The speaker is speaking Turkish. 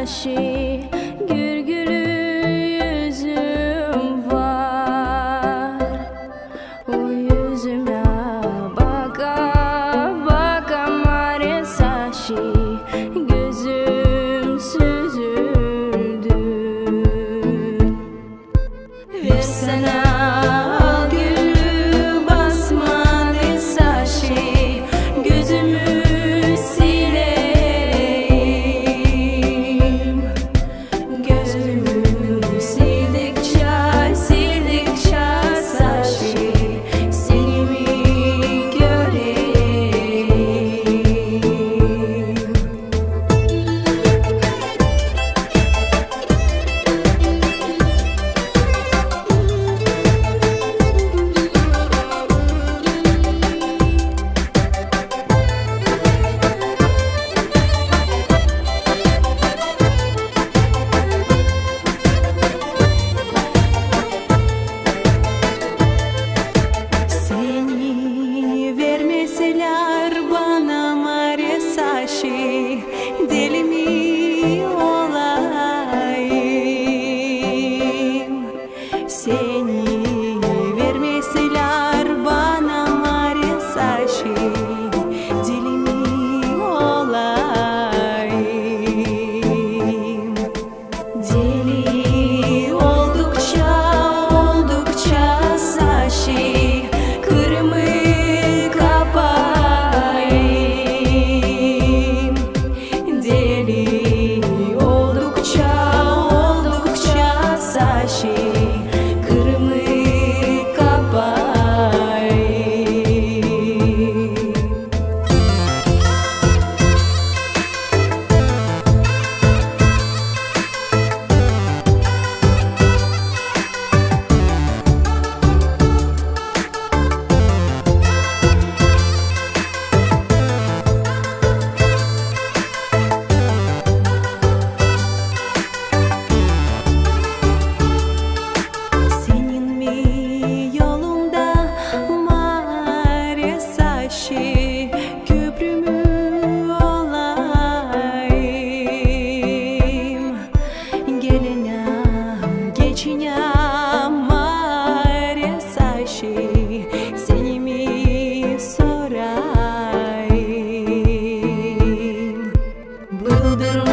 saçı, gülgülü yüzüm var. O yüzüme baka baka mare saçı, gözüm süzüldü. Versene al gülü basmadı saçı, gözümü sileyim. Gözümü sildikçe sildikçe saçı, seni mi göreyim? Seni vermeseler bana mare saçı, deli mi olayım? Seni vermeseler bana mare saçı, deli mi olayım? Deli oldukça oldukça saçı, kırmızı kapayım. Deli oldukça oldukça saçı, kırmızı kapayım. Senin mi yolunda mare saçı, köprümü olayım? Gelene geçine mare saçı, seni mi sorayım? Bıldır